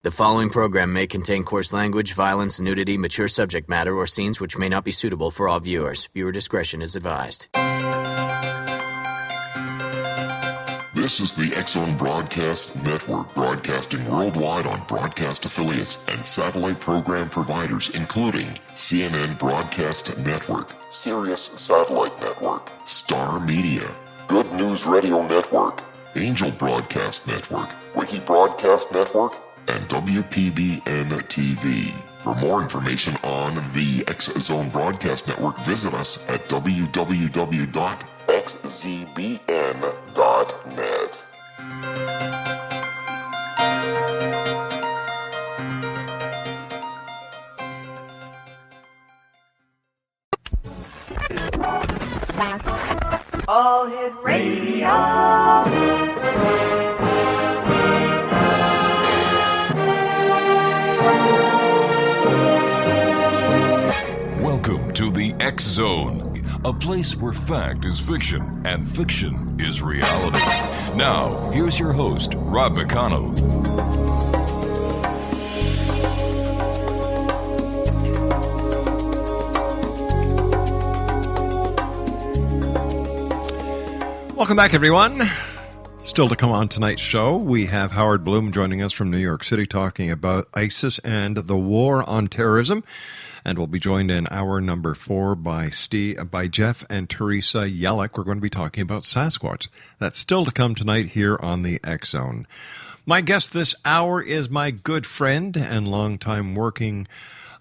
The following program may contain coarse language, violence, nudity, mature subject matter, or scenes which may not be suitable for all viewers. Viewer discretion is advised. This is the X-Zone Broadcast Network, broadcasting worldwide on broadcast affiliates and satellite program providers, including CNN Broadcast Network, Sirius Satellite Network, Star Media, Good News Radio Network, Angel Broadcast Network, Wiki Broadcast Network, and WPBN TV. For more information on the X-Zone Broadcast Network, visit us at www.xzbn.net. All Hit Radio. Welcome to the X-Zone, a place where fact is fiction and fiction is reality. Now, here's your host, Rob McConnell. Welcome back, everyone. Still to come on tonight's show, we have Howard Bloom joining us from New York City talking about ISIS and the war on terrorism. And we'll be joined in hour number 4 by Jeff and Teresa Yellick. We're going to be talking about Sasquatch. That's still to come tonight here on the X-Zone. My guest this hour is my good friend and longtime working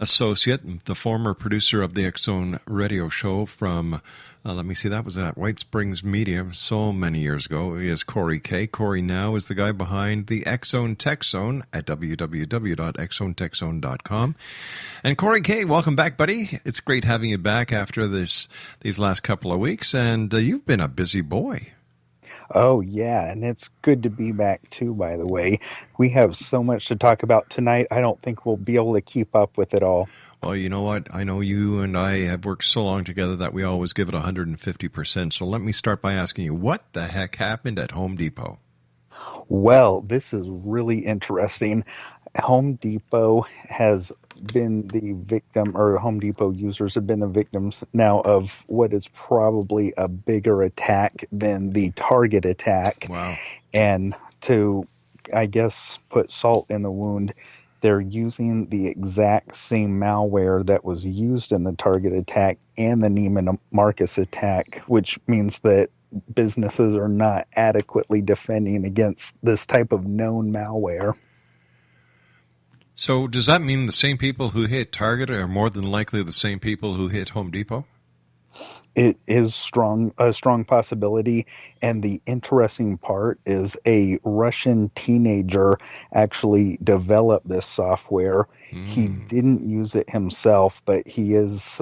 associate, the former producer of the X-Zone radio show from, that was at White Springs Media so many years ago. He is Corey Kay. Corey now is the guy behind the X-Zone Tech Zone at www.xzonetechzone.com. And Corey Kay, welcome back, buddy. It's great having you back after these last couple of weeks, and you've been a busy boy. Oh, yeah, and it's good to be back, too, by the way. We have so much to talk about tonight, I don't think we'll be able to keep up with it all. Well, you know what? I know you and I have worked so long together that we always give it 150%. So let me start by asking you, what the heck happened at Home Depot? Well, this is really interesting. Home Depot has been the victim, or Home Depot users have been the victims now of what is probably a bigger attack than the Target attack. Wow. And to, I guess, put salt in the wound, they're using the exact same malware that was used in the Target attack and the Neiman Marcus attack, which means that businesses are not adequately defending against this type of known malware. So does that mean the same people who hit Target are more than likely the same people who hit Home Depot? It is a strong possibility, and the interesting part is a Russian teenager actually developed this software. He didn't use it himself, but he is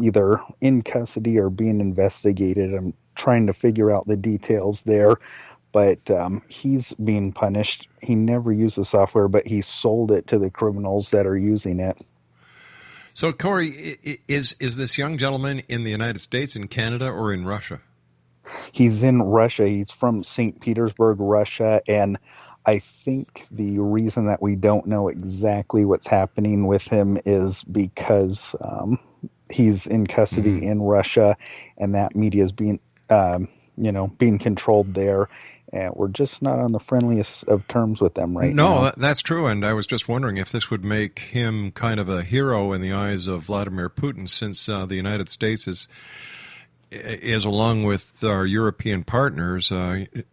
either in custody or being investigated. I'm trying to figure out the details there, but he's being punished. He never used the software, but he sold it to the criminals that are using it. So, Corey, is this young gentleman in the United States, in Canada, or in Russia? He's in Russia. He's from St. Petersburg, Russia, and I think the reason that we don't know exactly what's happening with him is because he's in custody in Russia, and that media is being controlled there. And we're just not on the friendliest of terms with them right now. No, that's true. And I was just wondering if this would make him kind of a hero in the eyes of Vladimir Putin, since the United States is along with our European partners,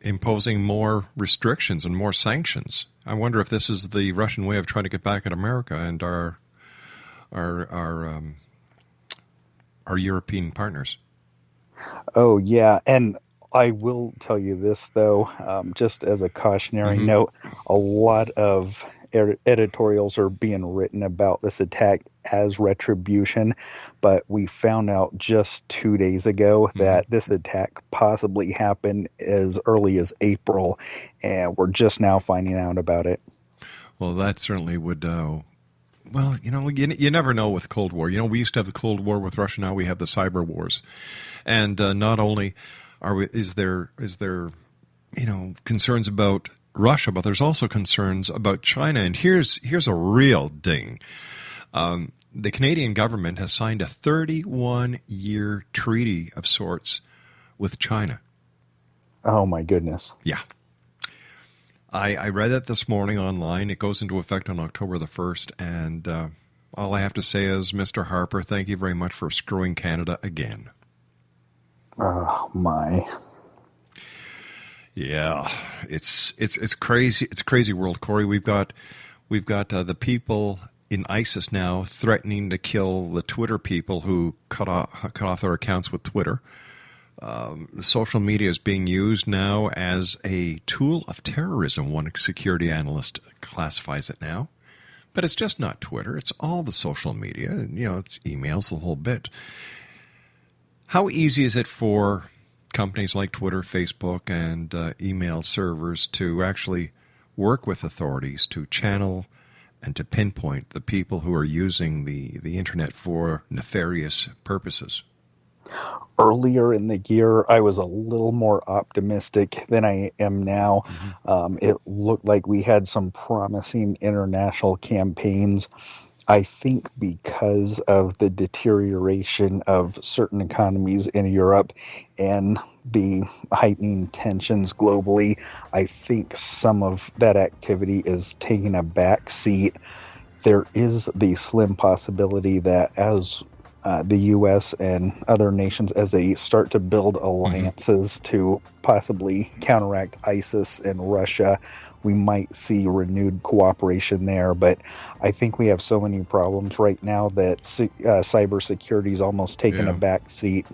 imposing more restrictions and more sanctions. I wonder if this is the Russian way of trying to get back at America and our European partners. Oh, yeah. And I will tell you this, though, just as a cautionary note, a lot of editorials are being written about this attack as retribution, but we found out just 2 days ago that this attack possibly happened as early as April, and we're just now finding out about it. Well, that certainly would... Well, you never know with Cold War. We used to have the Cold War with Russia. Now we have the cyber wars. And not only is there concerns about Russia, but there's also concerns about China. And here's a real ding. The Canadian government has signed a 31-year treaty of sorts with China. Oh, my goodness. Yeah. I read it this morning online. It goes into effect on October the 1st. And all I have to say is, Mr. Harper, thank you very much for screwing Canada again. Oh, my. Yeah, it's crazy. It's a crazy world, Corey. We've got the people in ISIS now threatening to kill the Twitter people who cut off their accounts with Twitter. Social media is being used now as a tool of terrorism. One security analyst classifies it now, but it's just not Twitter. It's all the social media. It's emails, the whole bit. How easy is it for companies like Twitter, Facebook, and email servers to actually work with authorities to channel and to pinpoint the people who are using the internet for nefarious purposes? Earlier in the year, I was a little more optimistic than I am now. It looked like we had some promising international campaigns. I think because of the deterioration of certain economies in Europe and the heightening tensions globally, I think some of that activity is taking a back seat. There is the slim possibility that as the U.S. and other nations, as they start to build alliances to possibly counteract ISIS and Russia, we might see renewed cooperation there. But I think we have so many problems right now that cybersecurity is almost taking a back seat.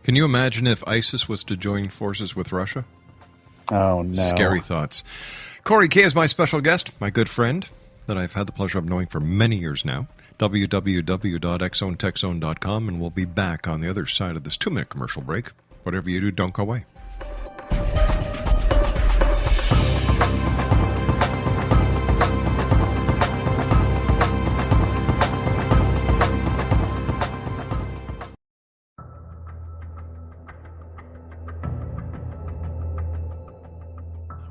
Can you imagine if ISIS was to join forces with Russia? Oh, no. Scary thoughts. Corey Kay is my special guest, my good friend that I've had the pleasure of knowing for many years now. www.xzonetechzone.com, and we'll be back on the other side of this 2-minute commercial break. Whatever you do, don't go away.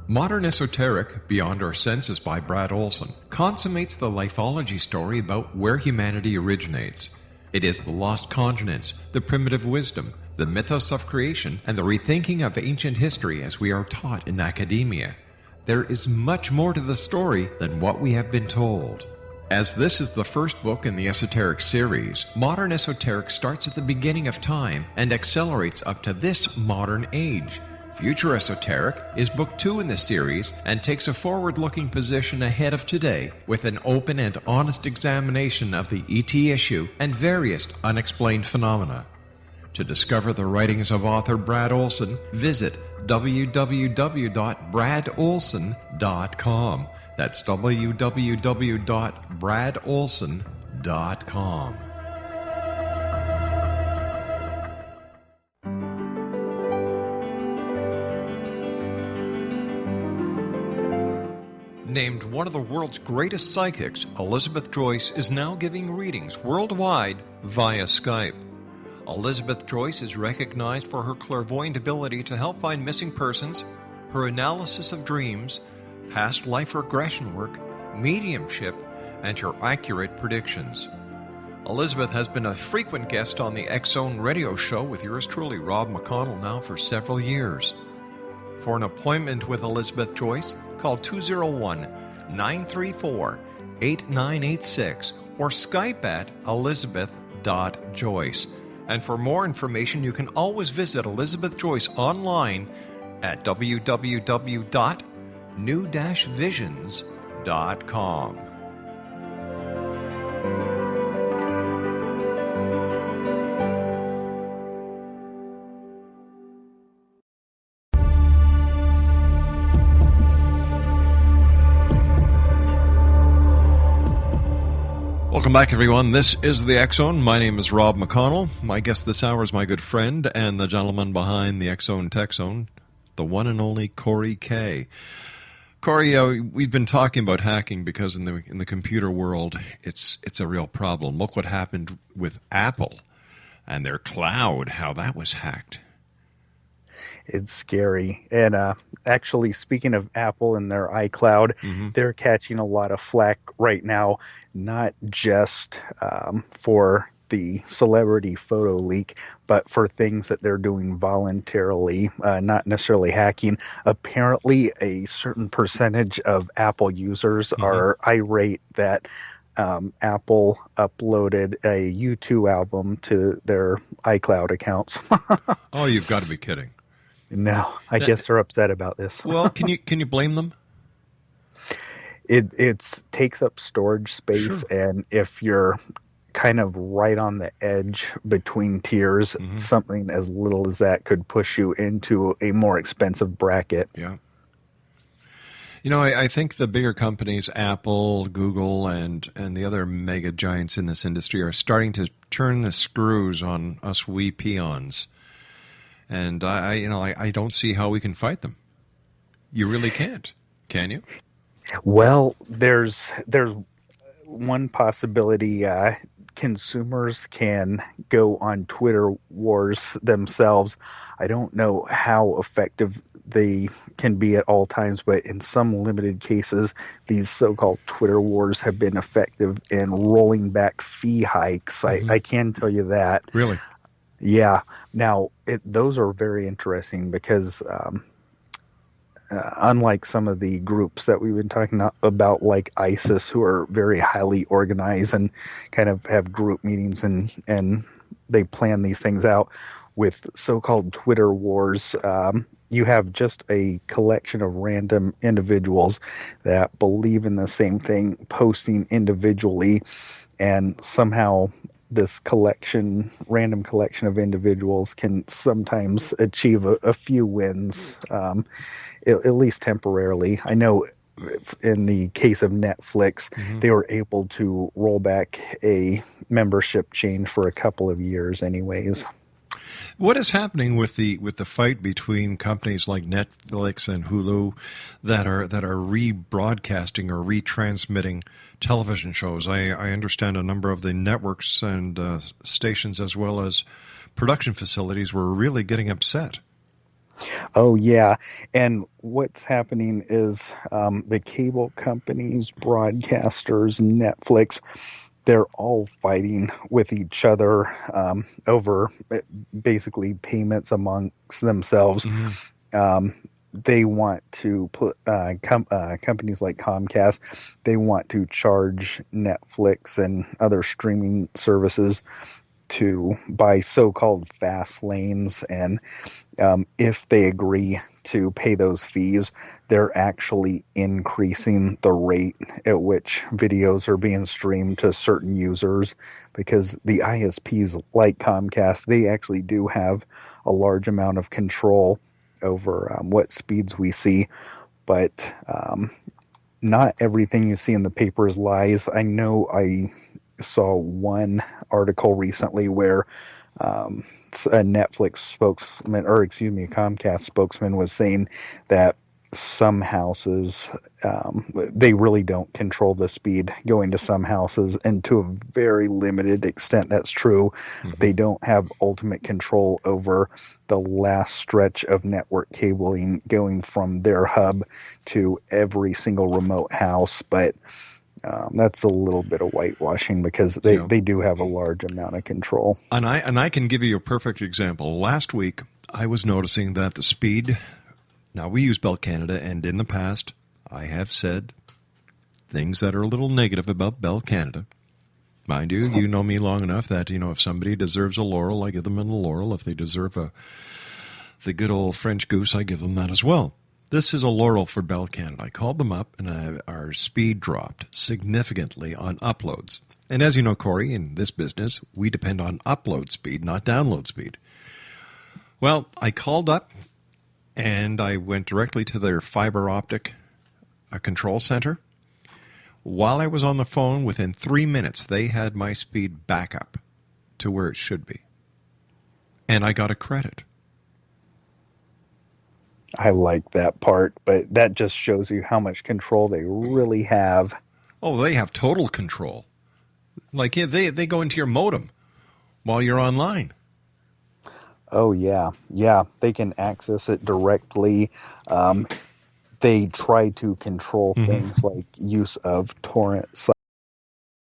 Modern Esoteric, Beyond Our Senses by Brad Olson, consummates the lifology story about where humanity originates. It is the lost continents, the primitive wisdom, the mythos of creation, and the rethinking of ancient history as we are taught in academia. There is much more to the story than what we have been told. As this is the first book in the Esoteric series, Modern Esoteric starts at the beginning of time and accelerates up to this modern age. Future Esoteric is book 2 in the series and takes a forward-looking position ahead of today with an open and honest examination of the ET issue and various unexplained phenomena. To discover the writings of author Brad Olson, visit www.bradolson.com. That's www.bradolson.com. Named one of the world's greatest psychics, Elizabeth Joyce is now giving readings worldwide via Skype. Elizabeth Joyce is recognized for her clairvoyant ability to help find missing persons, her analysis of dreams, past life regression work, mediumship, and her accurate predictions. Elizabeth has been a frequent guest on the X Zone radio show with yours truly, Rob McConnell, now for several years. For an appointment with Elizabeth Joyce, call 201-934-8986 or Skype at elizabeth.joyce. And for more information, you can always visit Elizabeth Joyce online at www.new-visions.com. Welcome back, everyone. This is the X Zone. My name is Rob McConnell. My guest this hour is my good friend and the gentleman behind the X Zone Tech Zone, the one and only Corey Kay. Corey, we've been talking about hacking because in the computer world, it's a real problem. Look what happened with Apple and their cloud, how that was hacked. It's scary. And actually, speaking of Apple and their iCloud, they're catching a lot of flack right now, not just for the celebrity photo leak, but for things that they're doing voluntarily, not necessarily hacking. Apparently, a certain percentage of Apple users are irate that Apple uploaded a U2 album to their iCloud accounts. Oh, you've got to be kidding. No, I guess they're upset about this. Well, can you blame them? It takes up storage space, and if you're kind of right on the edge between tiers, something as little as that could push you into a more expensive bracket. Yeah. You know, I think the bigger companies, Apple, Google, and the other mega giants in this industry are starting to turn the screws on us wee peons. And I don't see how we can fight them. You really can't, can you? Well, there's one possibility. Consumers can go on Twitter wars themselves. I don't know how effective they can be at all times, but in some limited cases, these so-called Twitter wars have been effective in rolling back fee hikes. I can tell you that. Really? Yeah. Now, those are very interesting because unlike some of the groups that we've been talking about, like ISIS, who are very highly organized and kind of have group meetings and they plan these things out, with so-called Twitter wars, you have just a collection of random individuals that believe in the same thing, posting individually, and somehow this random collection of individuals can sometimes achieve a few wins, at least temporarily. I know in the case of Netflix, they were able to roll back a membership change for a couple of years anyways. What is happening with the fight between companies like Netflix and Hulu that are rebroadcasting or retransmitting television shows? I understand a number of the networks and stations as well as production facilities were really getting upset. Oh, yeah. And what's happening is the cable companies, broadcasters, Netflix, they're all fighting with each other over basically payments amongst themselves. They want to put companies like Comcast, they want to charge Netflix and other streaming services to buy so-called fast lanes, and if they agree to pay those fees, they're actually increasing the rate at which videos are being streamed to certain users, because the ISPs like Comcast, they actually do have a large amount of control over what speeds we see, but not everything you see in the paper is lies. I know I saw one article recently where a Netflix spokesman, or excuse me, a Comcast spokesman was saying that some houses, they really don't control the speed going to some houses, and to a very limited extent that's true. They don't have ultimate control over the last stretch of network cabling going from their hub to every single remote house, but that's a little bit of whitewashing because they do have a large amount of control. And I can give you a perfect example. Last week, I was noticing that the speed. Now, we use Bell Canada, and in the past, I have said things that are a little negative about Bell Canada. Mind you, you know me long enough that, if somebody deserves a laurel, I give them a laurel. If they deserve the good old French goose, I give them that as well. This is a laurel for Bell Canada. I called them up, and our speed dropped significantly on uploads. And as you know, Corey, in this business, we depend on upload speed, not download speed. Well, I called up, and I went directly to their fiber optic control center. While I was on the phone, within 3 minutes, they had my speed back up to where it should be. And I got a credit. I like that part, but that just shows you how much control they really have. Oh, they have total control. Like, they go into your modem while you're online. Oh, yeah. Yeah, they can access it directly. They try to control things like use of torrent